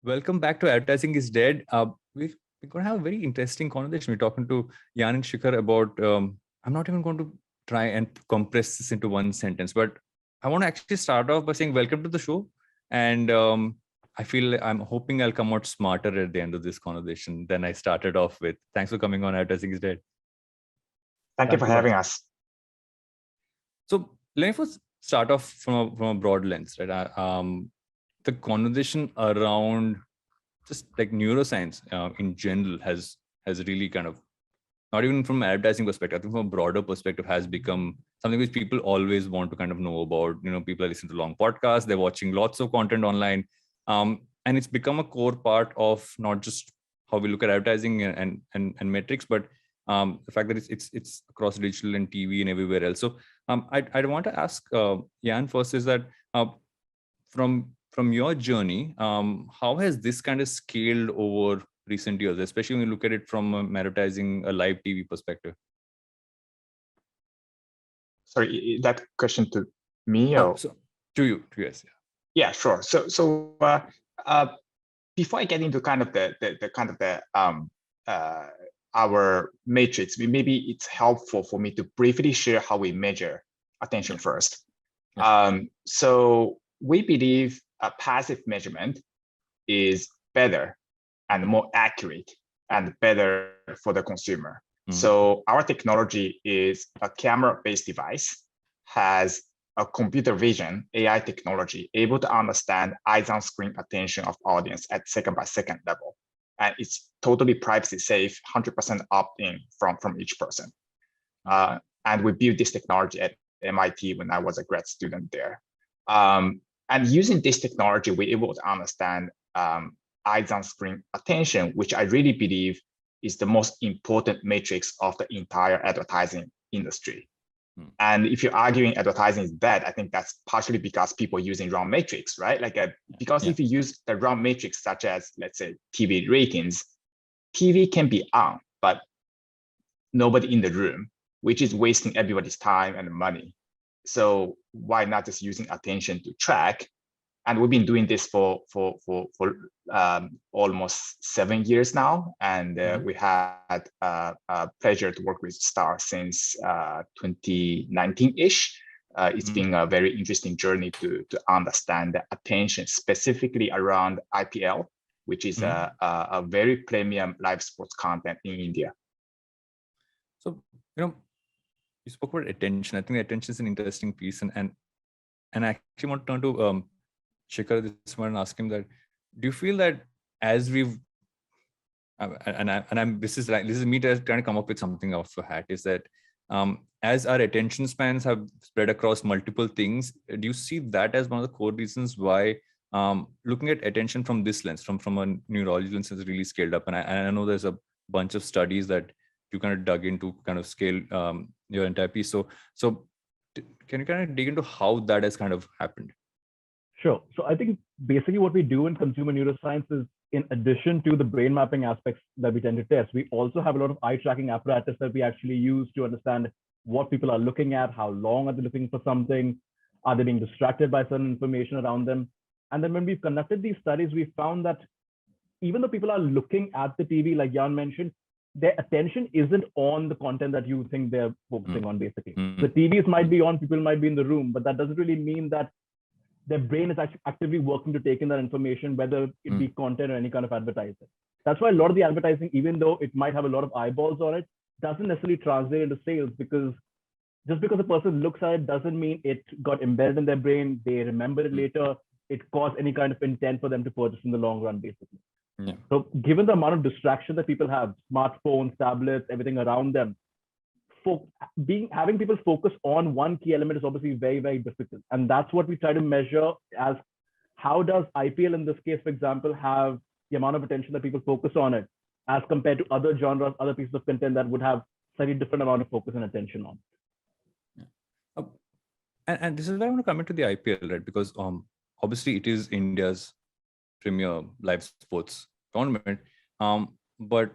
Welcome back to Advertising is Dead. We're going to have a very interesting conversation. We're talking to Yan and Shikhar about, I'm not even going to try and compress this into one sentence, but I want to actually start off by saying welcome to the show. And I'm hoping I'll come out smarter at the end of this conversation than I started off with. Thanks for coming on Advertising is Dead. Thank you for having us. So let me first start off from a broad lens, right? The conversation around just like neuroscience in general has really kind of, not even from an advertising perspective, I think from a broader perspective, has become something which people always want to kind of know about. You know, people are listening to long podcasts, they're watching lots of content online, and it's become a core part of not just how we look at advertising and metrics, but the fact that it's across digital and TV and everywhere else. So I'd want to ask Yan first is that from your journey, how has this kind of scaled over recent years, especially when you look at it from advertising a live TV perspective? Sorry, that question to me or so to you? Yes. Yeah, sure. So before I get into kind of our matrix, maybe it's helpful for me to briefly share how we measure attention first. Yes. So we believe a passive measurement is better and more accurate and better for the consumer. Mm-hmm. So our technology is a camera-based device, has a computer vision, AI technology, able to understand eyes on screen attention of audience at second-by-second level. And it's totally privacy safe, 100% opt-in from each person. And we built this technology at MIT when I was a grad student there. And using this technology, we're able to understand eyes on screen attention, which I really believe is the most important matrix of the entire advertising industry. And if you're arguing advertising is bad, I think that's partially because people are using wrong matrix, right? If you use the wrong matrix, such as, let's say, TV ratings, TV can be on, but nobody in the room, which is wasting everybody's time and money. So why not just using attention to track? And we've been doing this for almost 7 years now, and we had a pleasure to work with Star since 2019-ish. It's been a very interesting journey to understand the attention specifically around IPL, which is a very premium live sports content in India. So you spoke about attention. I think attention is an interesting piece, and I actually want to turn to Shikhar this one and ask him that: do you feel that as we've this is me trying to come up with something off the hat, is that as our attention spans have spread across multiple things, do you see that as one of the core reasons why looking at attention from this lens, from a neurology lens, has really scaled up? And I know there's a bunch of studies that you kind of dug into kind of scale your entire piece. So can you kind of dig into how that has kind of happened? Sure. So I think basically what we do in consumer neuroscience is, in addition to the brain mapping aspects that we tend to test, we also have a lot of eye tracking apparatus that we actually use to understand what people are looking at, how long are they looking for something, are they being distracted by certain information around them. And then when we've conducted these studies, we found that even though people are looking at the TV, like Yan mentioned, their attention isn't on the content that you think they're focusing on, basically. The TVs might be on, people might be in the room, but that doesn't really mean that their brain is actually actively working to take in that information, whether it be content or any kind of advertising. That's why a lot of the advertising, even though it might have a lot of eyeballs on it, doesn't necessarily translate into sales, because just because a person looks at it doesn't mean it got embedded in their brain, they remember it later, it caused any kind of intent for them to purchase in the long run, basically. Yeah. So given the amount of distraction that people have, smartphones, tablets, everything around them, having people focus on one key element is obviously very, very difficult. And that's what we try to measure as how does IPL in this case, for example, have the amount of attention that people focus on it as compared to other genres, other pieces of content that would have slightly different amount of focus and attention on. Yeah. And this is where I want to come into the IPL, right? Because obviously it is India's premier live sports tournament, but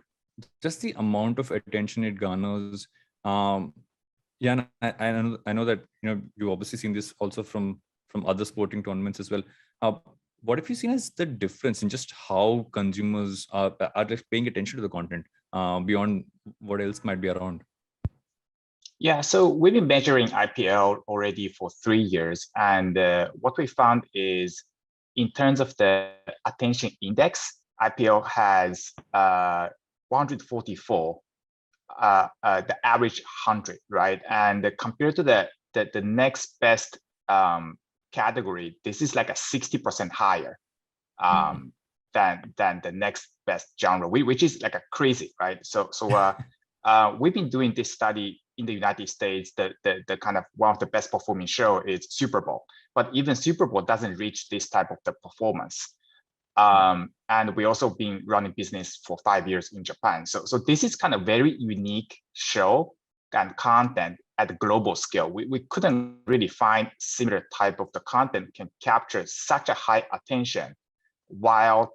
just the amount of attention it garners. I know that you've obviously seen this also from other sporting tournaments as well. what have you seen as the difference in just how consumers are just paying attention to the content beyond what else might be around? Yeah, so we've been measuring IPL already for 3 years, and what we found is, in terms of the attention index, IPL has 144, the average 100, right? And compared to the next best category, this is like a 60% higher than the next best genre, which is like a crazy, right? So we've been doing this study in the United States. The kind of one of the best performing show is Super Bowl, but even Super Bowl doesn't reach this type of the performance. And we also been running business for 5 years in Japan. So this is kind of very unique show and content at the global scale. We couldn't really find similar type of the content can capture such a high attention, while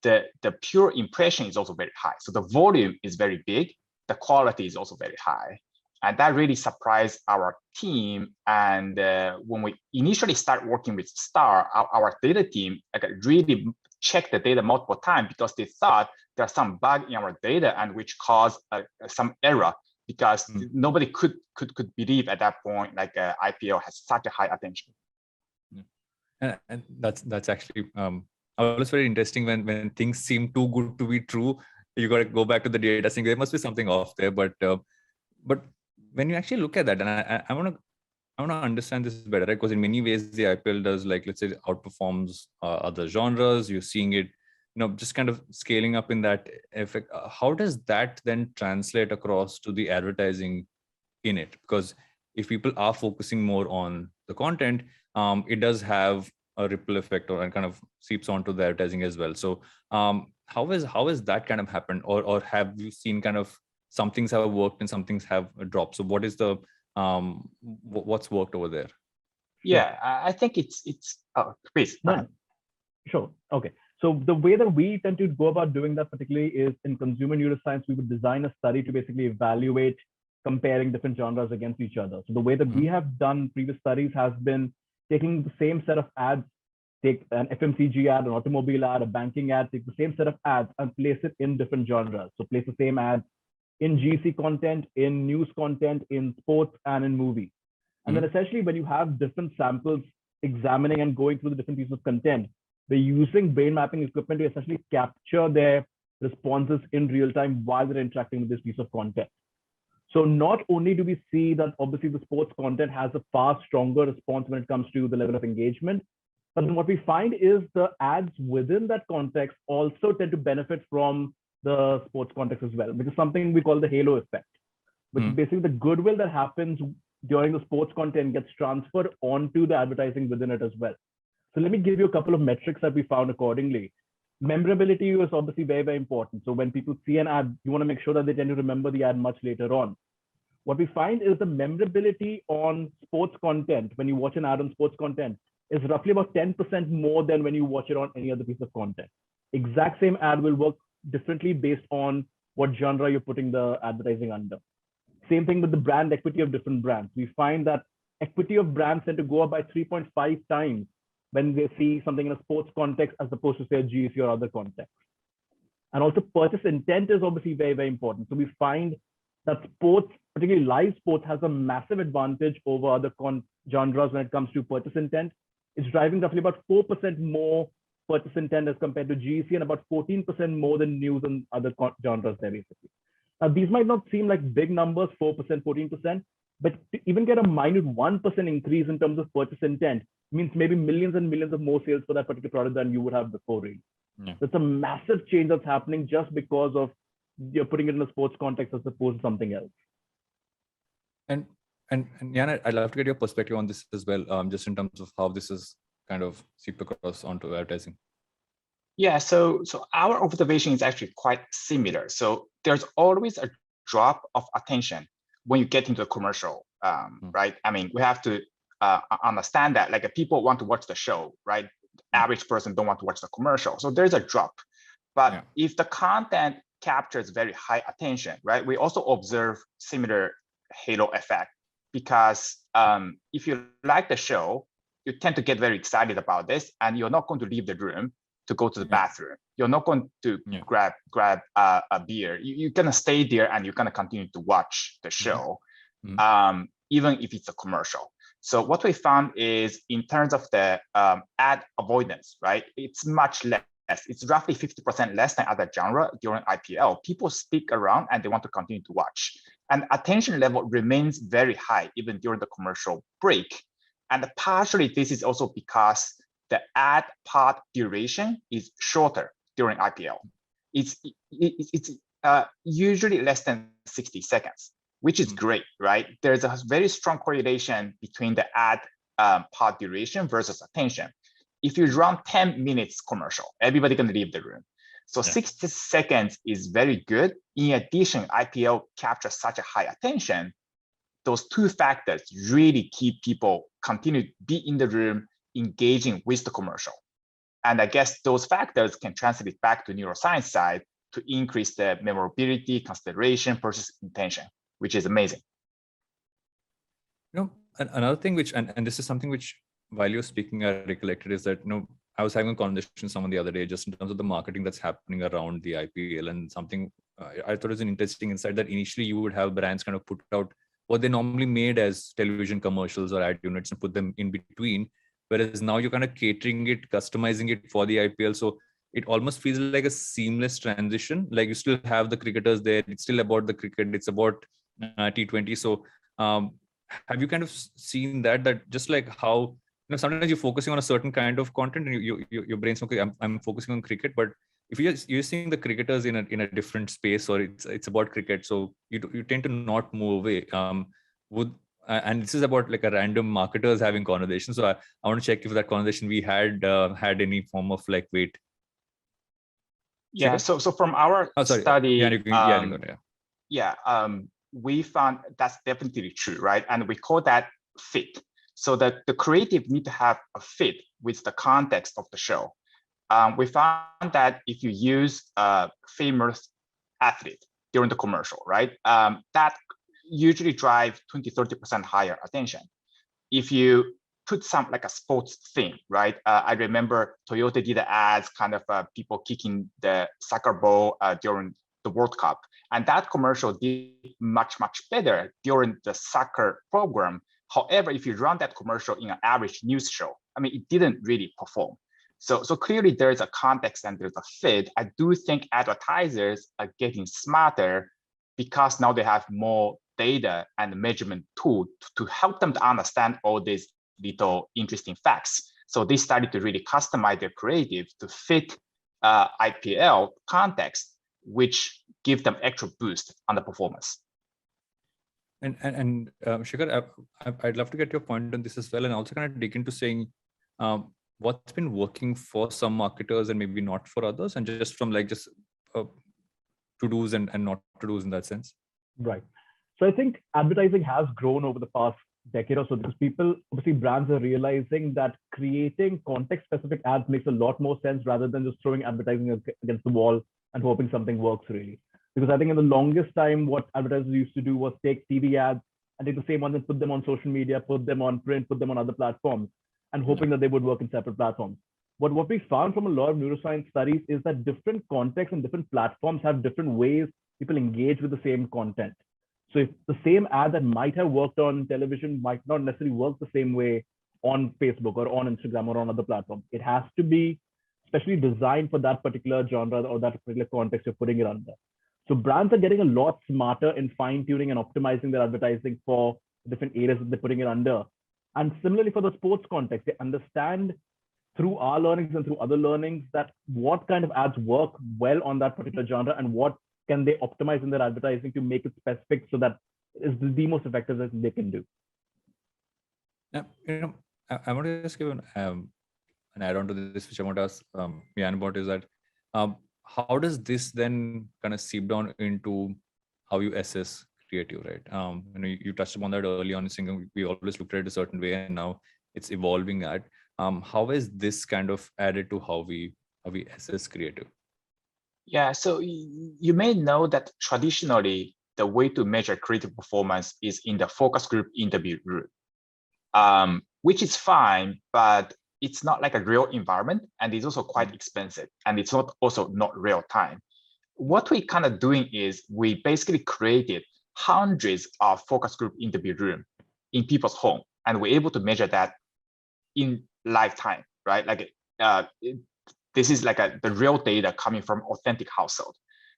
the pure impression is also very high. So the volume is very big, the quality is also very high. And that really surprised our team. And when we initially start working with Star, our data team really checked the data multiple times because they thought there's some bug in our data and which caused some error, because nobody could believe at that point like IPL has such a high attention. And that's actually always very interesting when things seem too good to be true. You got to go back to the data, saying there must be something off there. But when you actually look at that, and I want to understand this better, right? Because in many ways the IPL does, like, let's say, outperforms other genres. You're seeing it, just kind of scaling up in that effect. How does that then translate across to the advertising in it? Because if people are focusing more on the content, it does have a ripple effect and kind of seeps onto the advertising as well. So how has that kind of happened, or have you seen kind of some things have worked and some things have dropped? So what is the what's worked over there? Yeah, I think it's please. No. Sure. Okay. So the way that we tend to go about doing that particularly is in consumer neuroscience, we would design a study to basically evaluate comparing different genres against each other. So the way that we have done previous studies has been taking the same set of ads, take an FMCG ad, an automobile ad, a banking ad, take the same set of ads and place it in different genres. So place the same ads in GC content, in news content, in sports, and in movies. And then essentially when you have different samples examining and going through the different pieces of content, they're using brain mapping equipment to essentially capture their responses in real time while they're interacting with this piece of content. So not only do we see that obviously the sports content has a far stronger response when it comes to the level of engagement, but then what we find is the ads within that context also tend to benefit from the sports context as well, which is something we call the halo effect, which is basically the goodwill that happens during the sports content gets transferred onto the advertising within it as well. So let me give you a couple of metrics that we found accordingly. Memorability is obviously very, very important. So when people see an ad, you want to make sure that they tend to remember the ad much later on. What we find is the memorability on sports content, when you watch an ad on sports content, is roughly about 10% more than when you watch it on any other piece of content. Exact same ad will work differently based on what genre you're putting the advertising under. Same thing with the brand equity of different brands. We find that equity of brands tend to go up by 3.5 times when they see something in a sports context as opposed to say a GC or other context. And also purchase intent is obviously very, very important. So we find that sports, particularly live sports, has a massive advantage over other genres when it comes to purchase intent. It's driving roughly about 4% more purchase intent as compared to GC and about 14% more than news and other genres there basically. Now, these might not seem like big numbers, 4%, 14%, but to even get a minute 1% increase in terms of purchase intent means maybe millions and millions of more sales for that particular product than you would have before, really. Yeah. That's a massive change that's happening just because of you're putting it in a sports context as opposed to something else. And Yan, I'd love to get your perspective on this as well, just in terms of how this is kind of seeped across onto advertising. Yeah, so our observation is actually quite similar. So there's always a drop of attention when you get into a commercial, right? I mean, we have to understand that, like, people want to watch the show, right? The average person don't want to watch the commercial. So there's a drop. But if the content captures very high attention, right? We also observe similar halo effect, because if you like the show you tend to get very excited about this, and you're not going to leave the room to go to the bathroom. You're not going to grab a beer. You're gonna stay there and you're gonna continue to watch the show, even if it's a commercial. So what we found is, in terms of the ad avoidance, right? It's much less. It's roughly 50% less than other genre during IPL. People stick around and they want to continue to watch. And attention level remains very high even during the commercial break. And partially this is also because the ad part duration is shorter during IPL. It's usually less than 60 seconds, which is great, right? There's a very strong correlation between the ad part duration versus attention. If you run 10 minutes commercial, everybody can leave the room. So 60 seconds is very good. In addition, IPL captures such a high attention. Those two factors really keep people continue to be in the room, engaging with the commercial. And I guess those factors can translate back to neuroscience side to increase the memorability, consideration versus intention, which is amazing. Another thing which, and this is something which, while you're speaking, I recollected is that, I was having a conversation with someone the other day, just in terms of the marketing that's happening around the IPL, and something I thought was an interesting insight, that initially you would have brands kind of put out what they normally made as television commercials or ad units and put them in between. Whereas now you're kind of catering it, customizing it for the IPL. So it almost feels like a seamless transition. Like you still have the cricketers there. It's still about the cricket. It's about T20. So have you kind of seen that just like how, sometimes you're focusing on a certain kind of content and your brain's okay, I'm focusing on cricket, but if you're seeing the cricketers in a different space, or it's about cricket, so you tend to not move away. And this is about like a random marketers having conversations. So I want to check if that conversation we had any form of like weight. Yeah. So from our study, we found that's definitely true, right? And we call that fit. So that the creative need to have a fit with the context of the show. We found that if you use a famous athlete during the commercial, right? That usually drive 20-30% higher attention. If you put some like a sports theme, right? I remember Toyota did the ads, kind of people kicking the soccer ball during the World Cup. And that commercial did much, much better during the soccer program. However, if you run that commercial in an average news show, it didn't really perform. So clearly there's a context and there's a fit. I do think advertisers are getting smarter because now they have more data and measurement tool to help them to understand all these little interesting facts. So they started to really customize their creative to fit IPL context, which give them extra boost on the performance. And Shikhar, I'd love to get your point on this as well, and also kind of dig into saying what's been working for some marketers and maybe not for others, and just from like to-dos and not to-dos in that sense. Right. So I think advertising has grown over the past decade or so, because obviously brands are realizing that creating context-specific ads makes a lot more sense rather than just throwing advertising against the wall and hoping something works, really. Because I think in the longest time, what advertisers used to do was take TV ads and take the same ones and put them on social media, put them on print, put them on other platforms, and hoping that they would work in separate platforms. But what we found from a lot of neuroscience studies is that different contexts and different platforms have different ways people engage with the same content. So if the same ad that might have worked on television might not necessarily work the same way on Facebook or on Instagram or on other platforms. It has to be specially designed for that particular genre or that particular context you're putting it under. So brands are getting a lot smarter in fine-tuning and optimizing their advertising for different areas that they're putting it under. And similarly for the sports context, they understand through our learnings and through other learnings that what kind of ads work well on that particular genre and what can they optimize in their advertising to make it specific so that it's the most effective that they can do. Yeah, I want to just give an add-on to this, which I want to ask Yan about, is that how does this then kind of seep down into how you assess creative, right? You touched upon that early on, saying we always looked at it a certain way, and now it's evolving that. How is this kind of added to how we assess creative? Yeah, so you may know that traditionally, the way to measure creative performance is in the focus group interview route. which is fine, but it's not like a real environment, and it's also quite expensive, and it's not real time. What we kind of doing is we basically created hundreds of focus group interview room in people's home, and we're able to measure that in lifetime, right? Like this is like the real data coming from authentic household.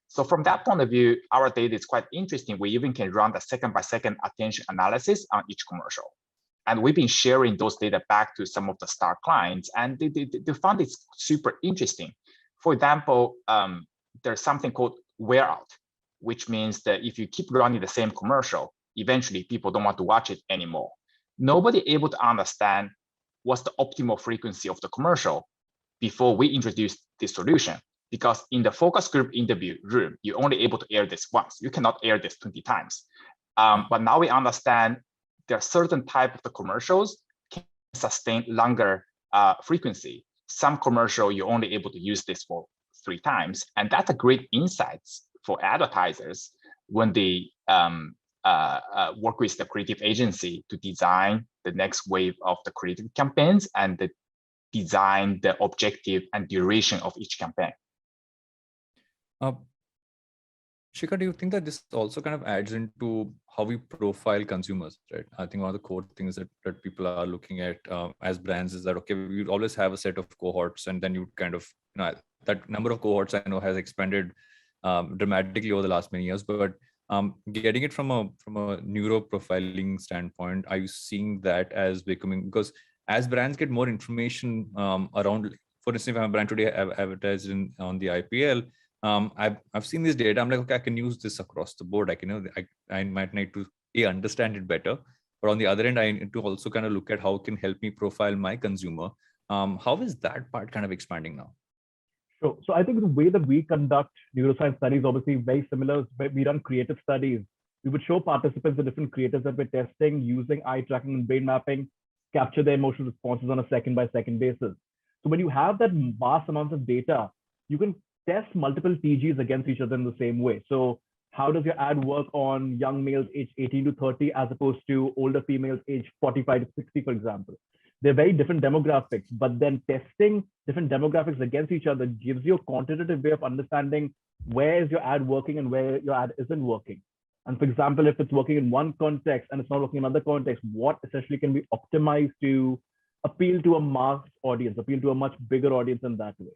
So from that point of view, our data is quite interesting. We even can run the second-by-second attention analysis on each commercial. And we've been sharing those data back to some of the star clients, and they found it super interesting. For example, there's something called wear out, which means that if you keep running the same commercial, eventually people don't want to watch it anymore. Nobody able to understand what's the optimal frequency of the commercial before we introduced this solution. Because in the focus group interview room, you're only able to air this once. You cannot air this 20 times. But now we understand there are certain type of the commercials can sustain longer frequency. Some commercial, you're only able to use this for 3 times. And that's a great insights for advertisers when they work with the creative agency to design the next wave of the creative campaigns and design the objective and duration of each campaign. Shikhar, do you think that this also kind of adds into how we profile consumers, right? I think one of the core things that people are looking at as brands is that, okay, we always have a set of cohorts, and then you kind of, that number of cohorts I know has expanded dramatically over the last many years, but getting it from a neuro profiling standpoint, are you seeing that as becoming, because as brands get more information around, for instance, if I'm a brand today, I've advertised on the IPL, I've seen this data. I'm like, okay, I can use this across the board. I might need to understand it better, but on the other end, I need to also kind of look at how it can help me profile my consumer. How is that part kind of expanding now? So I think the way that we conduct neuroscience studies is obviously very similar. We run creative studies. We would show participants the different creatives that we're testing using eye tracking and brain mapping, capture their emotional responses on a second-by-second basis. So when you have that vast amounts of data, you can test multiple TGs against each other in the same way. So how does your ad work on young males aged 18 to 30 as opposed to older females aged 45 to 60, for example? They're very different demographics, but then testing different demographics against each other gives you a quantitative way of understanding where is your ad working and where your ad isn't working. And for example, if it's working in one context and it's not working in another context, what essentially can be optimized to appeal to a mass audience, appeal to a much bigger audience in that way.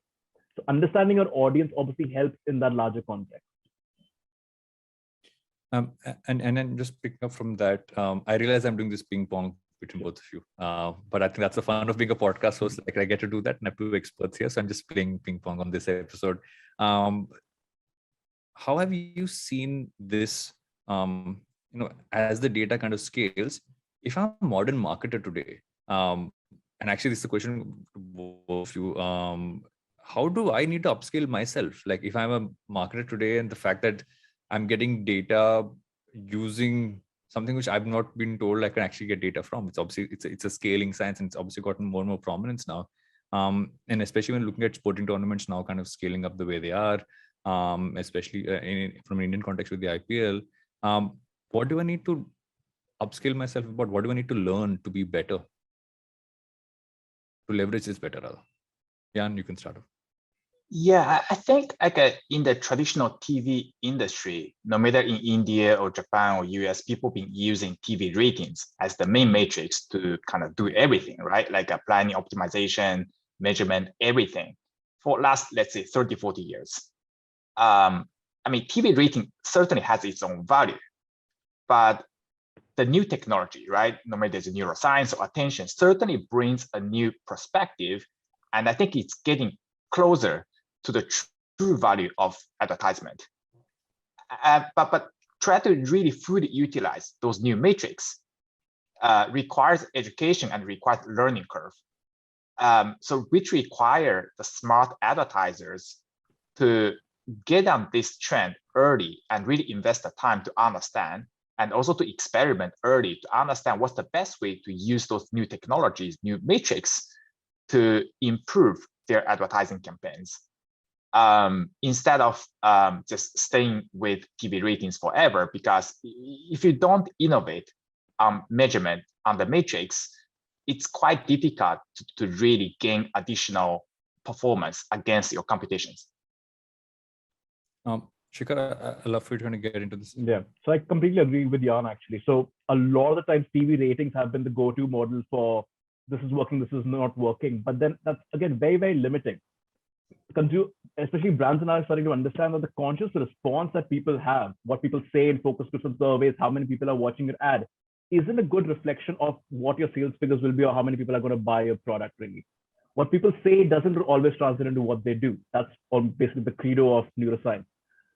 So understanding your audience obviously helps in that larger context. And then just picking up from that, I realize I'm doing this ping pong between both of you, but I think that's the fun of being a podcast host. Like I get to do that, and I have 2 experts here, so I'm just playing ping pong on this episode. How have you seen this? As the data kind of scales, if I'm a modern marketer today, and actually this is a question to both of you. How do I need to upskill myself? Like if I'm a marketer today, and the fact that I'm getting data using something which I've not been told I can actually get data from. It's obviously it's a scaling science, and it's obviously gotten more and more prominence now. And especially when looking at sporting tournaments now, kind of scaling up the way they are, especially from an Indian context with the IPL. What do I need to upskill myself about? What do I need to learn to be better, to leverage this better? Rather, Yan, you can start off. Yeah, I think like in the traditional TV industry, no matter in India or Japan or US, people been using TV ratings as the main matrix to kind of do everything, right? Like planning, optimization, measurement, everything for last, let's say 30, 40 years. I mean, TV rating certainly has its own value, but the new technology, right? No matter there's neuroscience or attention, certainly brings a new perspective. And I think it's getting closer to the true value of advertisement. But try to really fully utilize those new metrics requires education and requires learning curve. So which require the smart advertisers to get on this trend early and really invest the time to understand, and also to experiment early to understand what's the best way to use those new technologies, new metrics to improve their advertising campaigns. Instead of just staying with TV ratings forever, because if you don't innovate on measurement on the matrix, it's quite difficult to really gain additional performance against your competitions. Shikhar, I love for you to get into this. Yeah, so I completely agree with Yan actually. So a lot of the times TV ratings have been the go-to model for this is working, this is not working. But then that's again very, very limiting. Especially brands and I are starting to understand that the conscious response that people have, what people say in focus groups and surveys, how many people are watching your ad, isn't a good reflection of what your sales figures will be or how many people are going to buy your product really. What people say doesn't always translate into what they do. That's basically the credo of neuroscience.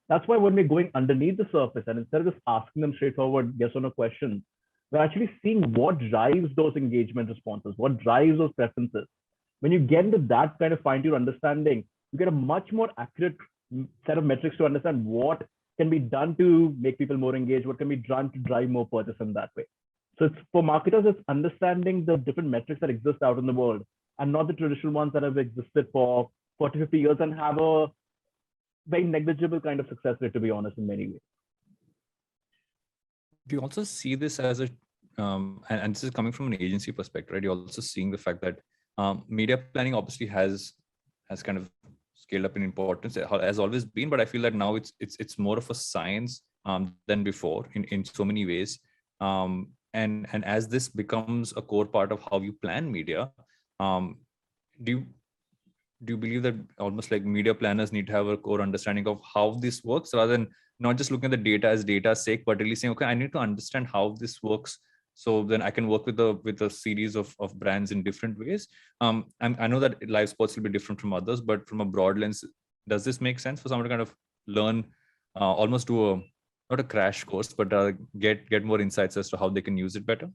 That's why when we're going underneath the surface and instead of just asking them straightforward yes or no questions, we're actually seeing what drives those engagement responses, what drives those preferences. When you get into that kind of fine-tuned understanding, you get a much more accurate set of metrics to understand what can be done to make people more engaged, what can be done to drive more purchase in that way. So it's for marketers, it's understanding the different metrics that exist out in the world and not the traditional ones that have existed for 40, 50 years and have a very negligible kind of success rate, to be honest, in many ways. Do you also see this as a, and this is coming from an agency perspective, right? You're also seeing the fact that media planning obviously has kind of scaled up in importance, it has always been, but I feel that now it's more of a science than before in so many ways. And as this becomes a core part of how you plan media, do you believe that almost like media planners need to have a core understanding of how this works rather than not just looking at the data as data's sake, but really saying, okay, I need to understand how this works, so then I can work with a series of brands in different ways. I know that live sports will be different from others, but from a broad lens, does this make sense for someone to kind of learn, almost do not a crash course, but get more insights as to how they can use it better?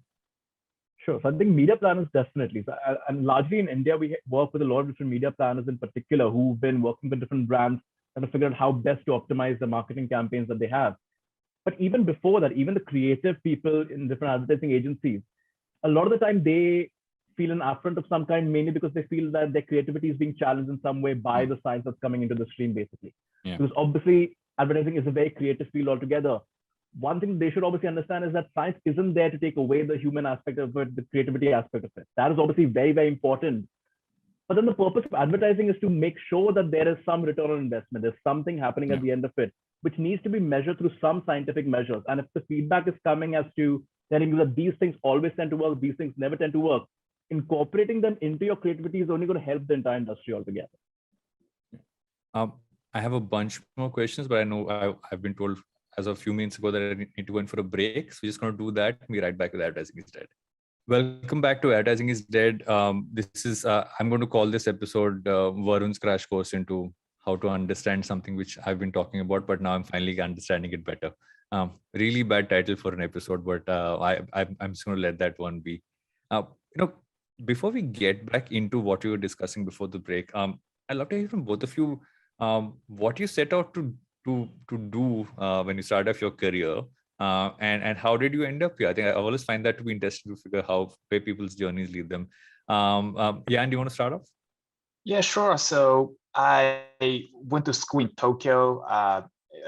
Sure. So I think media planners definitely. So, and largely in India, we work with a lot of different media planners in particular who've been working with different brands and to figure out how best to optimize the marketing campaigns that they have. But even before that, even the creative people in different advertising agencies, a lot of the time they feel an affront of some kind, mainly because they feel that their creativity is being challenged in some way by the science that's coming into the stream, basically. Yeah. Because obviously advertising is a very creative field altogether. One thing they should obviously understand is that science isn't there to take away the human aspect of it, the creativity aspect of it. That is obviously very, very important. But then the purpose of advertising is to make sure that there is some return on investment. There's something happening at the end of it, which needs to be measured through some scientific measures. And if the feedback is coming as to telling you that these things always tend to work, these things never tend to work, incorporating them into your creativity is only going to help the entire industry altogether. I have a bunch more questions, but I know I've been told as of a few minutes ago that I need to go in for a break. So we're just going to do that and be right back with Advertising is Dead. Welcome back to Advertising is Dead. This is, I'm going to call this episode Varun's Crash Course into how to understand something which I've been talking about, but now I'm finally understanding it better. Really bad title for an episode, but I'm just going to let that one be. Before we get back into what we were discussing before the break, I'd love to hear from both of you what you set out to do when you started off your career, and how did you end up here? I think I always find that to be interesting to figure where people's journeys lead them. Yan, do you want to start off? Yeah, sure. So I went to school in Tokyo,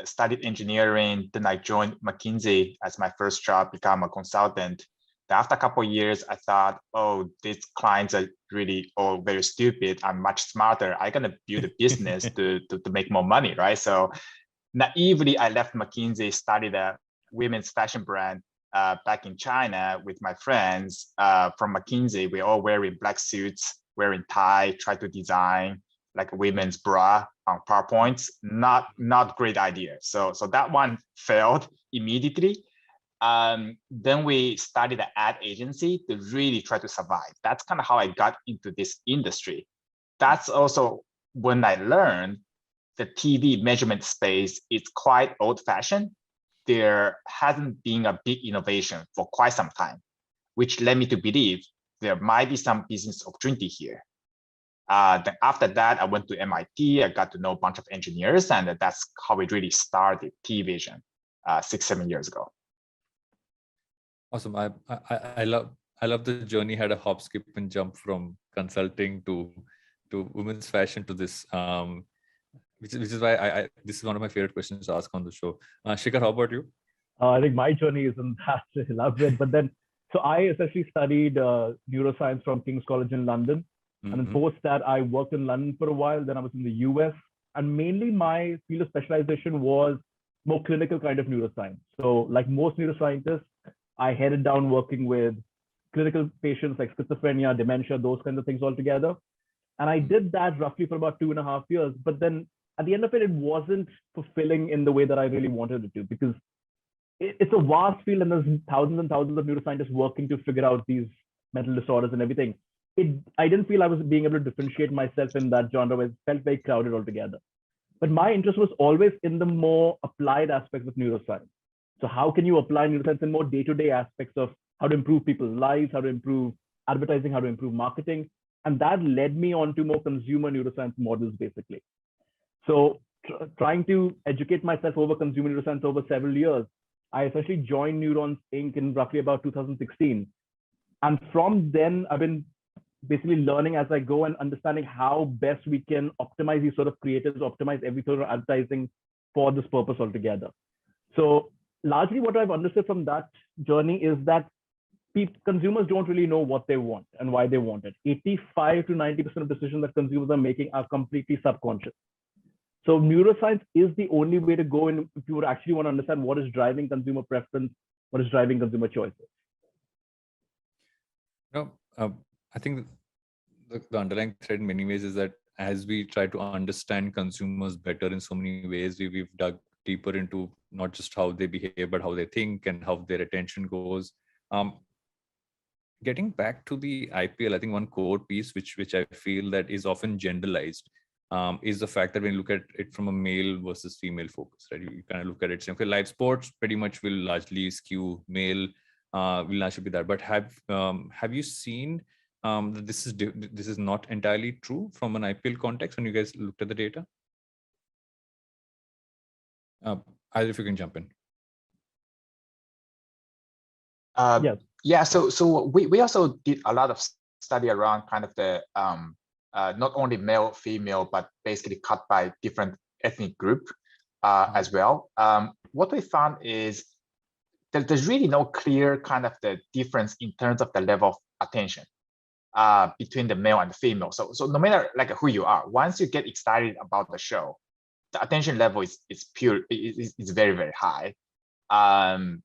studied engineering, then I joined McKinsey as my first job, become a consultant. After a couple of years, I thought, oh, these clients are really all very stupid. I'm much smarter. I'm going to build a business to make more money, right? So naively, I left McKinsey, started a women's fashion brand back in China with my friends from McKinsey. We're all wearing black suits, wearing tie, try to design like a women's bra on PowerPoints. Not great idea. So that one failed immediately. Then we started an ad agency to really try to survive. That's kind of how I got into this industry. That's also when I learned the TV measurement space is quite old-fashioned. There hasn't been a big innovation for quite some time, which led me to believe there might be some business opportunity here. Then after that, I went to MIT. I got to know a bunch of engineers, and that's how we really started TVision 6-7 years ago. Awesome. I love the journey. Had a hop, skip, and jump from consulting to women's fashion to this, which is why this is one of my favorite questions to ask on the show. Shikhar, how about you? I think my journey isn't that elaborate, but then So I essentially studied neuroscience from King's College in London. And then post that, I worked in London for a while. Then I was in the US. And mainly my field of specialization was more clinical kind of neuroscience. So like most neuroscientists, I headed down working with clinical patients like schizophrenia, dementia, those kinds of things altogether. And I did that roughly for about 2.5 years. But then at the end of it, it wasn't fulfilling in the way that I really wanted it to, because it's a vast field and there's thousands and thousands of neuroscientists working to figure out these mental disorders and everything. I didn't feel I was being able to differentiate myself in that genre where it felt very crowded altogether. But my interest was always in the more applied aspects of neuroscience. So how can you apply neuroscience in more day-to-day aspects of how to improve people's lives, how to improve advertising, how to improve marketing? And that led me on to more consumer neuroscience models, basically. So trying to educate myself over consumer neuroscience over several years, I essentially joined Neurons Inc. in roughly about 2016. And from then, I've been basically learning as I go and understanding how best we can optimize these sort of creatives, optimize every sort of advertising for this purpose altogether. So largely what I've understood from that journey is that consumers don't really know what they want and why they want it. 85 to 90% of decisions that consumers are making are completely subconscious. So neuroscience is the only way to go in if you actually want to understand what is driving consumer preference, what is driving consumer choices. No, I think the underlying thread in many ways is that as we try to understand consumers better in so many ways, we've dug deeper into not just how they behave, but how they think and how their attention goes. Getting back to the IPL, I think one core piece which I feel that is often generalized is the fact that when you look at it from a male versus female focus, right? You kind of look at it saying, okay, live sports pretty much will largely skew male, will largely be that. But have you seen that this is not entirely true from an IPL context when you guys looked at the data? Either if you can jump in. Yes. Yeah, so we also did a lot of study around kind of the not only male, female, but basically cut by different ethnic group as well. What we found is that there's really no clear kind of the difference in terms of the level of attention between the male and the female. So no matter like who you are, once you get excited about the show, the attention level is very, very high. And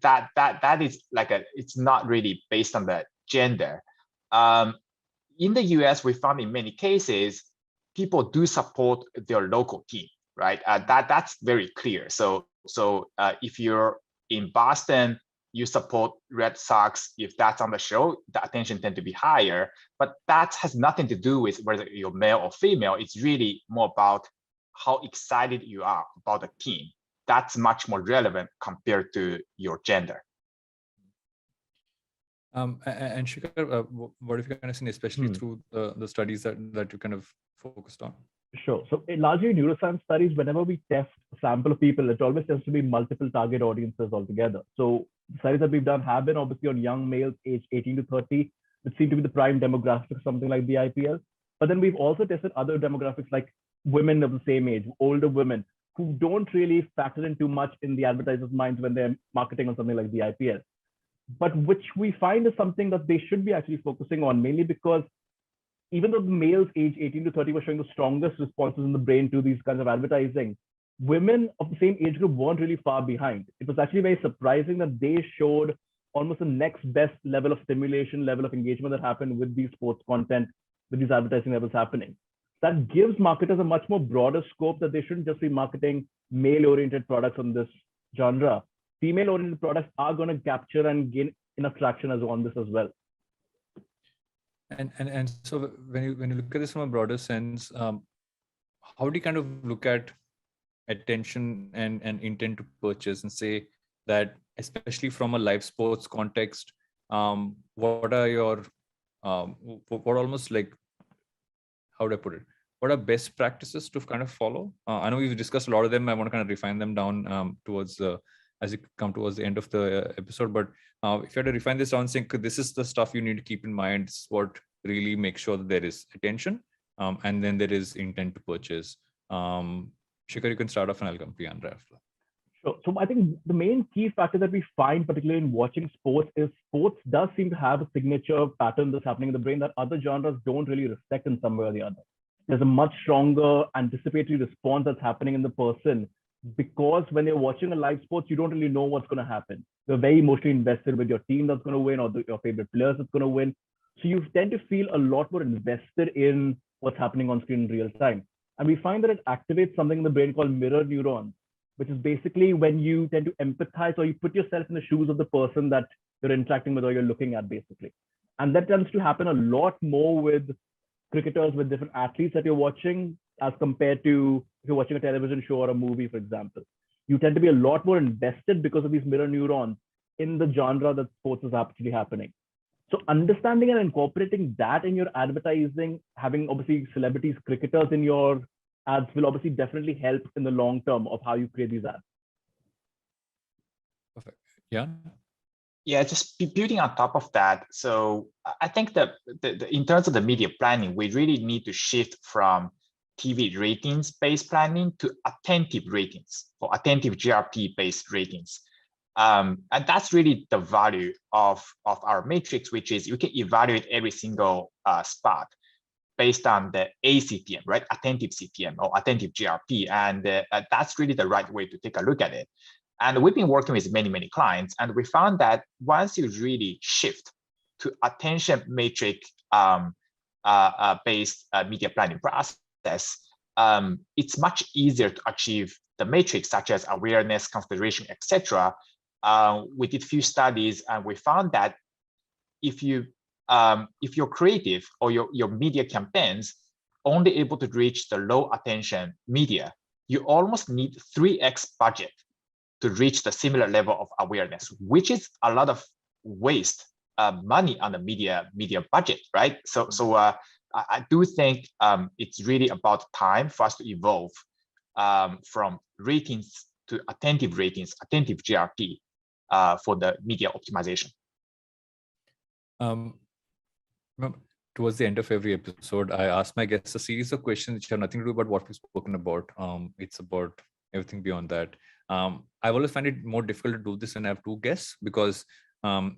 that is like it's not really based on the gender. In the US, we found in many cases, people do support their local team, right? That's very clear. So if you're in Boston, you support Red Sox. If that's on the show, the attention tend to be higher. But that has nothing to do with whether you're male or female. It's really more about how excited you are about the team. That's much more relevant compared to your gender. And Shikhar, what have you kind of seen, especially through the studies that you kind of focused on? Sure. So largely neuroscience studies, whenever we test a sample of people, it always tends to be multiple target audiences altogether. So the studies that we've done have been obviously on young males aged 18 to 30, which seem to be the prime demographic, something like the IPL. But then we've also tested other demographics like women of the same age, older women, who don't really factor in too much in the advertisers' minds when they're marketing on something like the IPL. But which we find is something that they should be actually focusing on, mainly because even though the males age 18 to 30 were showing the strongest responses in the brain to these kinds of advertising, women of the same age group weren't really far behind. It was actually very surprising that they showed almost the next best level of stimulation, level of engagement that happened with these sports content, with these advertising levels happening. That gives marketers a much more broader scope that they shouldn't just be marketing male-oriented products on this genre. Female-oriented products are going to capture and gain enough traction as on this as well. And so when you look at this from a broader sense, how do you kind of look at attention and intent to purchase and say that, especially from a live sports context, what are your what almost like, how do I put it? What are best practices to kind of follow? I know we've discussed a lot of them. I want to kind of refine them down towards as you come towards the end of the episode. But if you had to refine this down, saying this is the stuff you need to keep in mind, this is what really makes sure that there is attention, and then there is intent to purchase. Shikhar, you can start off and I'll come to Yan after. So I think the main key factor that we find, particularly in watching sports, is sports does seem to have a signature pattern that's happening in the brain that other genres don't really reflect in some way or the other. There's a much stronger anticipatory response that's happening in the person because when you're watching a live sports, you don't really know what's going to happen. You're very emotionally invested with your team that's going to win or your favorite players that's going to win. So you tend to feel a lot more invested in what's happening on screen in real time. And we find that it activates something in the brain called mirror neurons, which is basically when you tend to empathize or you put yourself in the shoes of the person that you're interacting with or you're looking at, basically. And that tends to happen a lot more with cricketers, with different athletes that you're watching, as compared to if you're watching a television show or a movie, for example. You tend to be a lot more invested because of these mirror neurons in the genre that sports is actually happening. So understanding and incorporating that in your advertising, having obviously celebrities, cricketers in your ads will obviously definitely help in the long term of how you create these ads. Perfect. Yeah. Yeah, just building on top of that. So I think that in terms of the media planning, we really need to shift from TV ratings-based planning to attentive ratings or attentive GRP-based ratings. And that's really the value of our matrix, which is you can evaluate every single spot based on the ACPM, right? Attentive CPM or attentive GRP. And that's really the right way to take a look at it. And we've been working with many clients, and we found that once you really shift to attention matrix based media planning process, it's much easier to achieve the matrix such as awareness, consideration, etc. We did few studies, and we found that if you're creative or your media campaigns only able to reach the low attention media, you almost need 3x budget to reach the similar level of awareness, which is a lot of waste money on the media budget, right? So I do think it's really about time for us to evolve from ratings to attentive ratings, attentive GRP for the media optimization. Towards the end of every episode, I ask my guests a series of questions which have nothing to do about what we've spoken about. It's about everything beyond that. I've always find it more difficult to do this when I have two guests because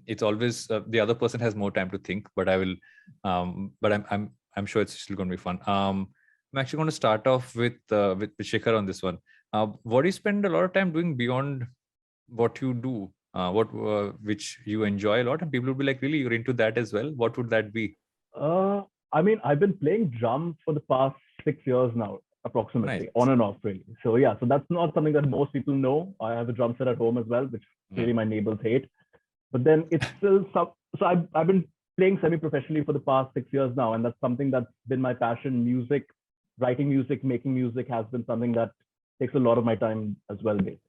it's always the other person has more time to think. But I will, but I'm sure it's still going to be fun. I'm actually going to start off with Shikhar on this one. What do you spend a lot of time doing beyond what you do? Which you enjoy a lot, and people will be like, really, you're into that as well? What would that be? I mean, I've been playing drums for the past 6 years now, approximately, Nice. on and off, really. So yeah, so that's not something that most people know. I have a drum set at home as well, which really my neighbors hate. But then it's still so I've been playing semi-professionally for the past 6 years now, and that's something that's been my passion. Music, writing music, making music has been something that takes a lot of my time as well, basically.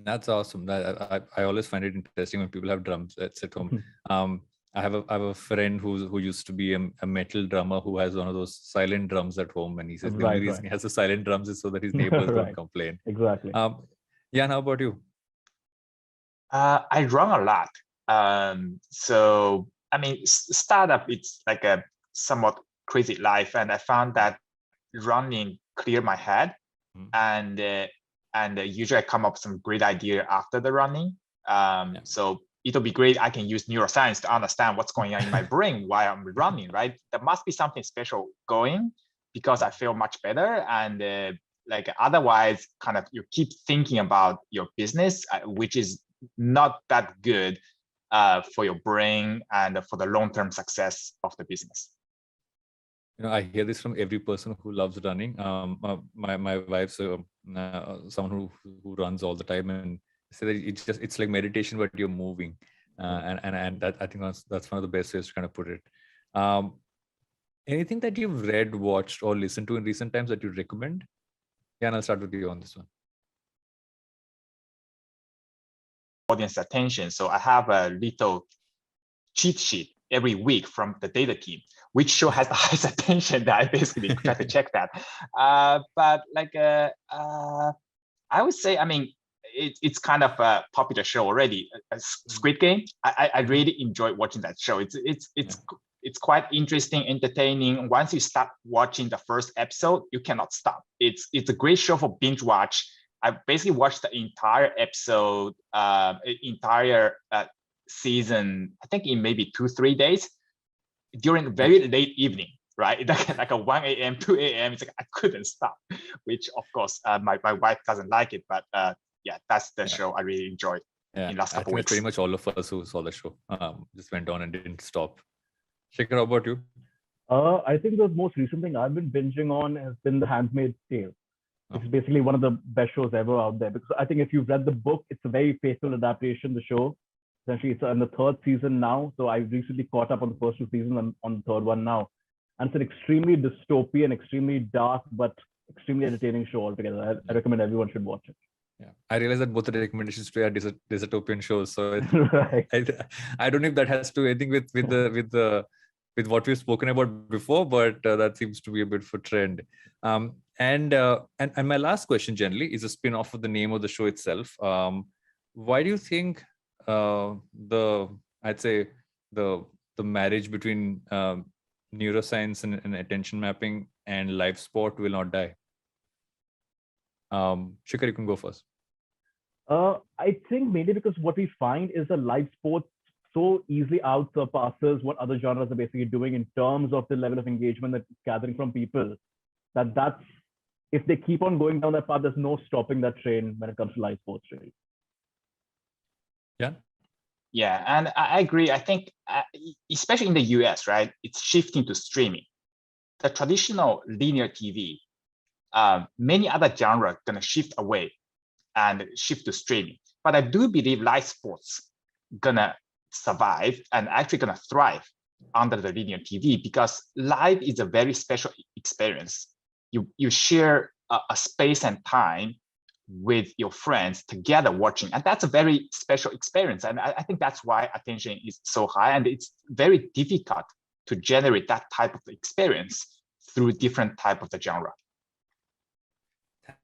That's awesome. I always find it interesting when people have drums at home. I have a friend who used to be a metal drummer who has one of those silent drums at home, and he says the only reason he has the silent drums is so that his neighbors don't complain. Exactly. Yan, how about you? I run a lot. So I mean, startup, it's like a somewhat crazy life, and I found that running clear my head, and usually I come up with some great idea after the running. So it'll be great. I can use neuroscience to understand what's going on in my brain while I'm running, right? There must be something special going because I feel much better. And like otherwise, kind of you keep thinking about your business, which is not that good for your brain and for the long-term success of the business. I hear this from every person who loves running. My wife's someone who runs all the time, and say that it's like meditation, but you're moving, and that I think that's one of the best ways to kind of put it. Anything that you've read, watched, or listened to in recent times that you recommend? Yeah, and I'll start with you on this one. Audience attention. So I have a little cheat sheet every week from the data team, which show has the highest attention that I basically try to check that. But like I would say, I mean, it's kind of a popular show already. Squid Game. I really enjoy watching that show. It's quite interesting, entertaining. Once you start watching the first episode, you cannot stop. It's a great show for binge watch. I basically watched the entire episode, entire season, I think in maybe 2-3 days during very late evening, right? Like a 1 a.m., 2 a.m. It's like I couldn't stop, which of course my wife doesn't like it, but yeah, that's the show I really enjoyed in last couple I think weeks. pretty much all of us who saw the show just went on and didn't stop. Shikhar, how about you? I think the most recent thing I've been binging on has been The Handmaid's Tale. It's basically one of the best shows ever out there, because I think if you've read the book, it's a very faithful adaptation. The show, essentially, it's in the 3rd season now. So I recently caught up on the first 2 seasons and on the 3rd one now. And it's an extremely dystopian, extremely dark, but extremely entertaining show altogether. I recommend everyone should watch it. Yeah, I realize that both the recommendations today are dystopian shows. So Right. I don't know if that has to do anything with what we've spoken about before, but that seems to be a bit of a trend. And my last question generally is a spin-off of the name of the show itself. Why do you think the marriage between neuroscience and attention mapping and live sport will not die? Shikhar, you can go first. I think mainly because what we find is that live sports so easily outsurpasses what other genres are basically doing in terms of the level of engagement that's gathering from people. That's if they keep on going down that path, there's no stopping that train when it comes to live sports, really. Yeah. Yeah, and I agree. I think, especially in the US, right, it's shifting to streaming. The traditional linear TV, many other genres gonna shift away and shift to streaming. But I do believe live sports gonna survive and actually gonna thrive under the linear TV, because live is a very special experience. You share a space and time with your friends together watching, and that's a very special experience. And I think that's why attention is so high, and it's very difficult to generate that type of experience through different type of the genre.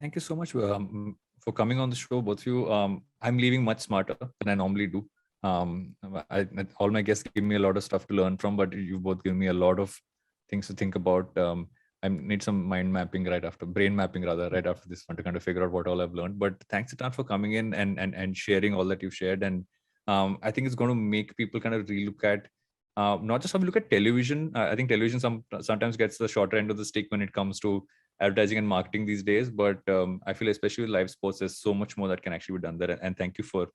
Thank you so much for coming on the show, both of you. I'm leaving much smarter than I normally do. All my guests give me a lot of stuff to learn from, but you both give me a lot of things to think about. I need some brain mapping right after this one to kind of figure out what all I've learned. But thanks a ton for coming in and sharing all that you've shared. And I think it's going to make people kind of relook at not just how we look at television. I think television sometimes gets the shorter end of the stick when it comes to advertising and marketing these days. But I feel especially with live sports, there's so much more that can actually be done there. And thank you for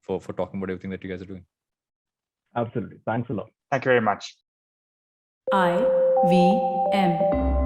talking about everything that you guys are doing. Absolutely. Thanks a lot. Thank you very much. IVM.